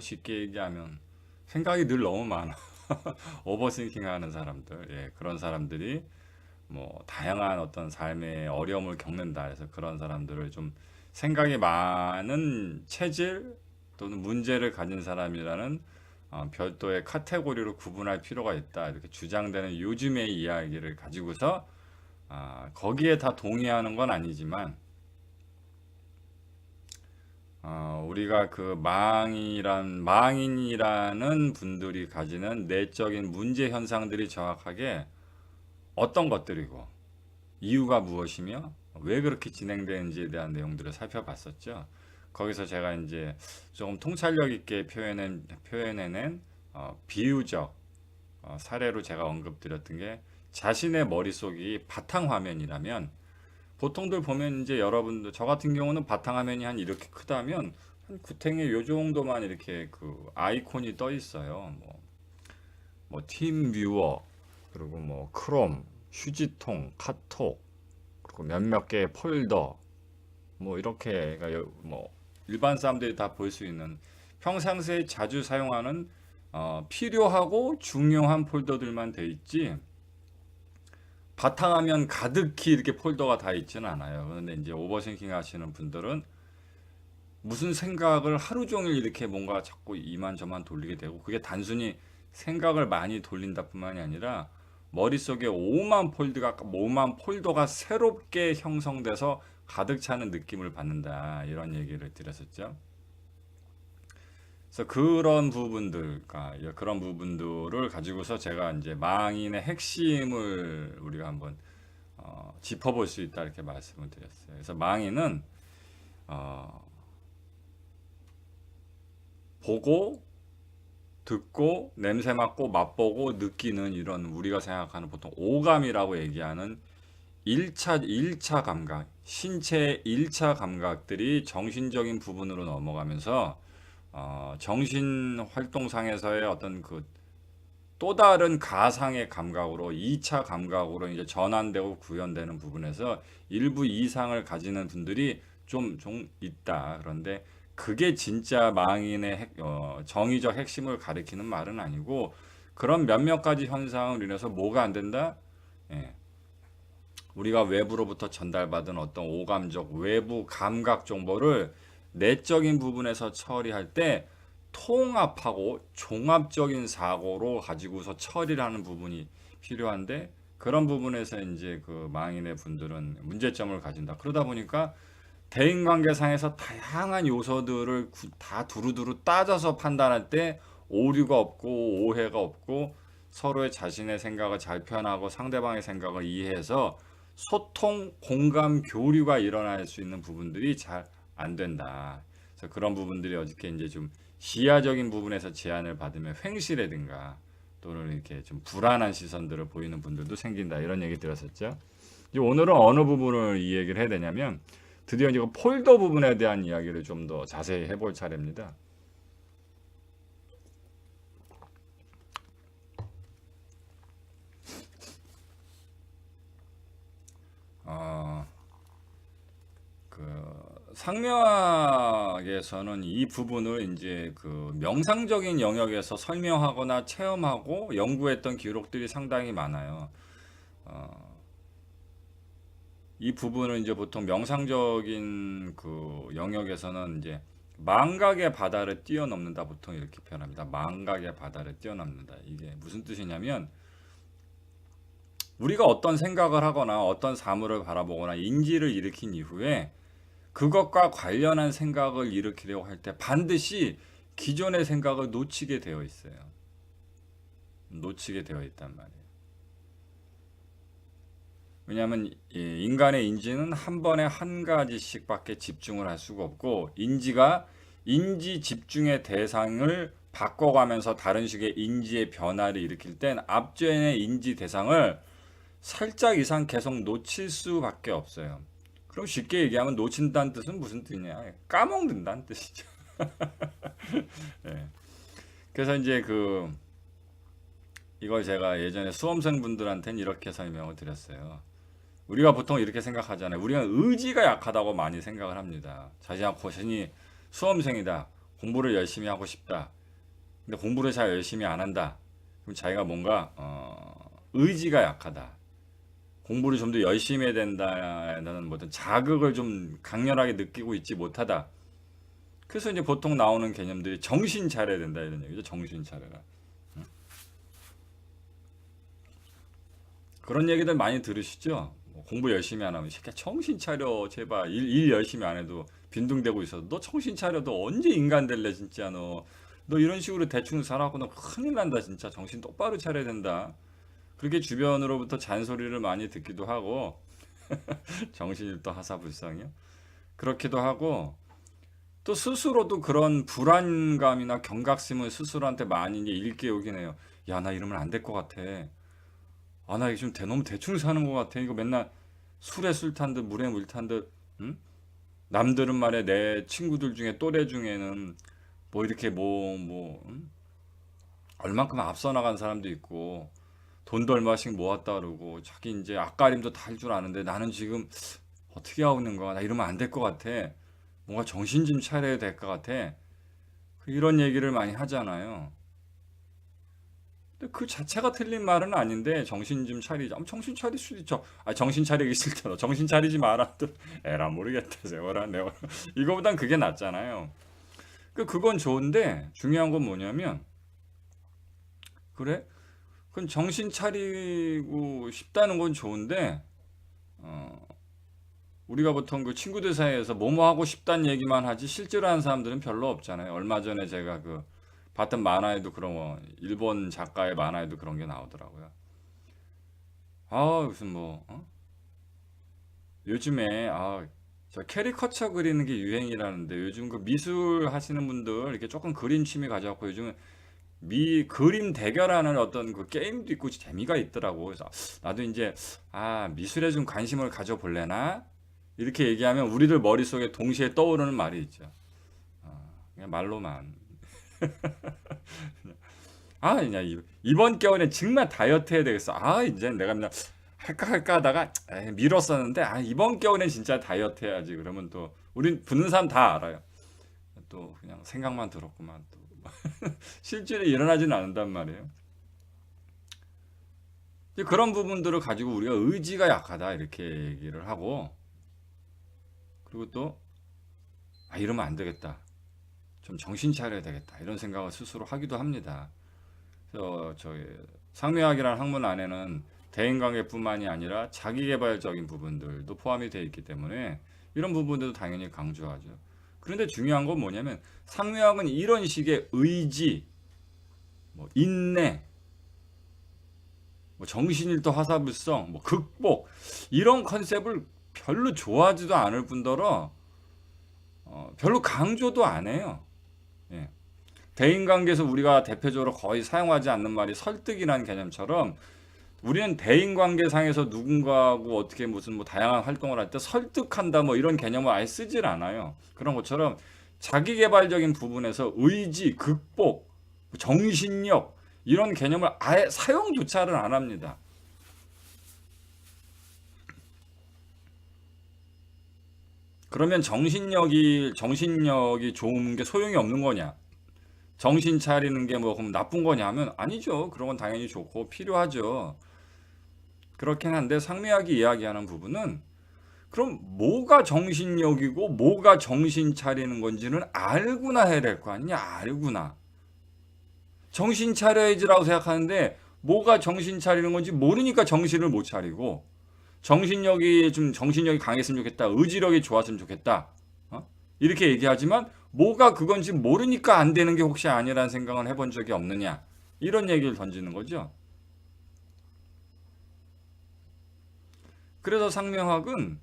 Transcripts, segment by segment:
쉽게 얘기하면 생각이 늘 너무 많아. 오버싱킹 하는 사람들, 예, 그런 사람들이 뭐 다양한 어떤 삶의 어려움을 겪는다 해서 그런 사람들을 좀 생각이 많은 체질 또는 문제를 가진 사람이라는 별도의 카테고리로 구분할 필요가 있다 이렇게 주장되는 요즘의 이야기를 가지고서 거기에 다 동의하는 건 아니지만 우리가 그 망인이라는 분들이 가지는 내적인 문제 현상들이 정확하게 어떤 것들이고 이유가 무엇이며 왜 그렇게 진행되는지에 대한 내용들을 살펴봤었죠. 거기서 제가 이제 조금 통찰력 있게 표현해낸 비유적 사례로 제가 언급드렸던 게 자신의 머릿속이 바탕화면이라면 보통들 보면 이제 여러분들 저 같은 경우는 바탕화면이 한 이렇게 크다면 한 구탱이 요 정도만 이렇게 그 아이콘이 떠 있어요. 뭐 팀뷰어 그리고 뭐 크롬, 휴지통, 카톡 그리고 몇몇 개의 폴더 뭐 이렇게 뭐 일반 사람들이 다 볼 수 있는 평상시에 자주 사용하는 필요하고 중요한 폴더들만 돼 있지 바탕화면 가득히 이렇게 폴더가 다 있지는 않아요. 그런데 이제 오버싱킹 하시는 분들은 무슨 생각을 하루 종일 이렇게 뭔가 자꾸 이만저만 돌리게 되고 그게 단순히 생각을 많이 돌린다 뿐만이 아니라 머릿속에 오만 폴더가 새롭게 형성돼서 가득 차는 느낌을 받는다. 이런 얘기를 드렸었죠. 그래서 그런 부분들을 가지고서 제가 이제 망인의 핵심을 우리가 한번 짚어볼 수 있다 이렇게 말씀을 드렸어요. 그래서 망인은 어, 보고 듣고 냄새 맡고 맛보고 느끼는 이런 우리가 생각하는 보통 오감이라고 얘기하는 1차 감각, 신체의 1차 감각들이 정신적인 부분으로 넘어가면서 정신 활동상에서의 어떤 그 또 다른 가상의 감각으로 2차 감각으로 이제 전환되고 구현되는 부분에서 일부 이상을 가지는 분들이 좀 있다. 그런데 그게 진짜 망인의 정의적 핵심을 가리키는 말은 아니고 그런 몇몇 가지 현상을 인해서 뭐가 안 된다? 예, 우리가 외부로부터 전달받은 어떤 오감적 외부 감각 정보를 내적인 부분에서 처리할 때 통합하고 종합적인 사고로 가지고서 처리를 하는 부분이 필요한데 그런 부분에서 이제 그 망인의 분들은 문제점을 가진다. 그러다 보니까 대인관계상에서 다양한 요소들을 다 두루두루 따져서 판단할 때 오류가 없고 오해가 없고 서로의 자신의 생각을 잘 표현하고 상대방의 생각을 이해해서 소통, 공감, 교류가 일어날 수 있는 부분들이 잘 안 된다. 그래서 그런 부분들이 어저께 이제 좀 시야적인 부분에서 제한을 받으면 횡시라든가 또는 이렇게 좀 불안한 시선들을 보이는 분들도 생긴다. 이런 얘기 들었었죠. 이제 오늘은 어느 부분을 이 얘기를 해야 되냐면 드디어 이제 그 폴더 부분에 대한 이야기를 좀 더 자세히 해볼 차례입니다. 어, 상명학에서는 이 부분을 이제 그 명상적인 영역에서 설명하거나 체험하고 연구했던 기록들이 상당히 많아요. 어, 이 부분을 이제 보통 명상적인 그 영역에서는 이제 망각의 바다를 뛰어넘는다 보통 이렇게 표현합니다. 망각의 바다를 뛰어넘는다. 이게 무슨 뜻이냐면 우리가 어떤 생각을 하거나 어떤 사물을 바라보거나 인지를 일으킨 이후에 그것과 관련한 생각을 일으키려고 할 때 반드시 기존의 생각을 놓치게 되어 있어요. 놓치게 되어 있단 말이에요. 왜냐하면 인간의 인지는 한 번에 한 가지씩밖에 집중을 할 수가 없고 인지 집중의 대상을 바꿔가면서 다른 식의 인지의 변화를 일으킬 땐 앞전의 인지 대상을 살짝 이상 계속 놓칠 수밖에 없어요. 그럼 쉽게 얘기하면 놓친다는 뜻은 무슨 뜻이냐? 까먹는다는 뜻이죠. 예. 그래서 이제 이걸 제가 예전에 수험생분들한테는 이렇게 설명을 드렸어요. 우리가 보통 이렇게 생각하잖아요. 우리가 의지가 약하다고 많이 생각을 합니다. 자신이 수험생이다. 공부를 열심히 하고 싶다. 근데 공부를 잘 열심히 안 한다. 그럼 자기가 뭔가 의지가 약하다. 공부를 좀 더 열심히 해야 된다는 어떤 자극을 좀 강렬하게 느끼고 있지 못하다. 그래서 이제 보통 나오는 개념들이 정신 차려야 된다 이런 얘기죠. 정신 차려라. 그런 얘기들 많이 들으시죠? 뭐 공부 열심히 안 하면 새끼야 정신 차려 제발 일 열심히 안 해도 빈둥대고 있어도 너 정신 차려 너 언제 인간 될래 진짜 너 이런 식으로 대충 살아갖고 너 큰일 난다 진짜 정신 똑바로 차려야 된다. 그렇게 주변으로부터 잔소리를 많이 듣기도 하고 정신이 또 하사불상이요. 그렇기도 하고 또 스스로도 그런 불안감이나 경각심을 스스로한테 많이 이제 일깨우긴 해요. 야, 나 이러면 안 될 것 같아. 아, 나 이거 좀 너무 대충 사는 것 같아. 이거 맨날 술에 술 탄 듯, 물에 물 탄 듯, 응? 남들은 말해 내 친구들 중에 또래 중에는 뭐 이렇게 응? 얼만큼 앞서 나간 사람도 있고, 돈도 얼마씩 모았다 그러고, 자기 이제 앞가림도 다 할 줄 아는데 나는 지금 어떻게 하고 있는 거야? 나 이러면 안 될 것 같아. 뭔가 정신 좀 차려야 될 것 같아. 이런 얘기를 많이 하잖아요. 근데 그 자체가 틀린 말은 아닌데 정신 좀 차리자. 정신 차릴 수도 있죠. 아 정신 차리기 싫다. 정신 차리지 마라. 또 에라 모르겠다. 세워라 내가 이거보단 그게 낫잖아요. 그건 좋은데 중요한 건 뭐냐면 그래? 그건 정신 차리고 싶다는 건 좋은데 어, 우리가 보통 그 친구들 사이에서 뭐뭐 하고 싶다는 얘기만 하지 실제로 하는 사람들은 별로 없잖아요. 얼마 전에 제가 그 봤던 만화에도 그런 거, 일본 작가의 만화에도 그런 게 나오더라고요. 무슨 요즘에 저 캐리커처 그리는 게 유행이라는데 요즘 그 미술 하시는 분들 이렇게 조금 그림 취미 가져갖고 요즘 그림 대결하는 어떤 그 게임도 있고 재미가 있더라고. 그래서 나도 이제 미술에 좀 관심을 가져볼래나 이렇게 얘기하면 우리들 머릿속에 동시에 떠오르는 말이 있죠. 그냥 말로만. 그냥 이번 겨울엔 정말 다이어트 해야 되겠어. 이제 내가 그냥 할까 하다가 미뤘었는데 이번 겨울엔 진짜 다이어트 해야지. 그러면 또 우린 붙는 사람 다 알아요. 또 그냥 생각만 들었구만 또 실제로 일어나지는 않는단 말이에요. 이제 그런 부분들을 가지고 우리가 의지가 약하다 이렇게 얘기를 하고 그리고 또 이러면 안 되겠다. 좀 정신 차려야 되겠다. 이런 생각을 스스로 하기도 합니다. 그래서 저희 상묘학이라는 학문 안에는 대인관계뿐만이 아니라 자기계발적인 부분들도 포함이 되어 있기 때문에 이런 부분들도 당연히 강조하죠. 그런데 중요한 건 뭐냐면 상묘학은 이런 식의 의지, 인내, 정신일도 화사불성, 극복 이런 컨셉을 별로 좋아하지도 않을 뿐더러 별로 강조도 안 해요. 예. 대인관계에서 우리가 대표적으로 거의 사용하지 않는 말이 설득이라는 개념처럼 우리는 대인관계상에서 누군가하고 어떻게 무슨 다양한 활동을 할 때 설득한다 이런 개념을 아예 쓰질 않아요. 그런 것처럼 자기계발적인 부분에서 의지, 극복, 정신력 이런 개념을 아예 사용조차를 안 합니다. 그러면 정신력이 좋은 게 소용이 없는 거냐? 정신 차리는 게 그럼 나쁜 거냐 하면 아니죠. 그런 건 당연히 좋고 필요하죠. 그렇긴 한데 상미학이 이야기하는 부분은 그럼 뭐가 정신력이고 뭐가 정신 차리는 건지는 알고나 해야 될 거 아니냐? 알고나. 정신 차려야지라고 생각하는데 뭐가 정신 차리는 건지 모르니까 정신을 못 차리고 정신력이 강했으면 좋겠다. 의지력이 좋았으면 좋겠다. 이렇게 얘기하지만 뭐가 그건지 모르니까 안 되는 게 혹시 아니라는 생각을 해본 적이 없느냐. 이런 얘기를 던지는 거죠. 그래서 상명학은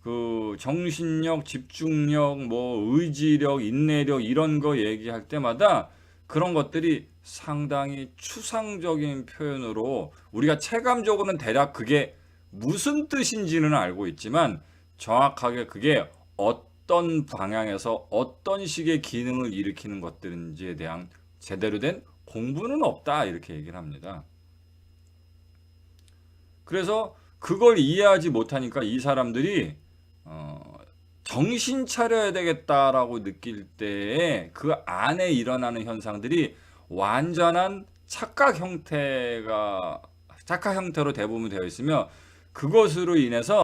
그 정신력, 집중력, 의지력, 인내력 이런 거 얘기할 때마다 그런 것들이 상당히 추상적인 표현으로 우리가 체감적으로는 대략 그게 무슨 뜻인지는 알고 있지만 정확하게 그게 어떤 방향에서 어떤 식의 기능을 일으키는 것들인지에 대한 제대로 된 공부는 없다 이렇게 얘기를 합니다. 그래서 그걸 이해하지 못하니까 이 사람들이 정신 차려야 되겠다라고 느낄 때에 그 안에 일어나는 현상들이 완전한 착각 형태로 대부분 되어 있으며, 그것으로 인해서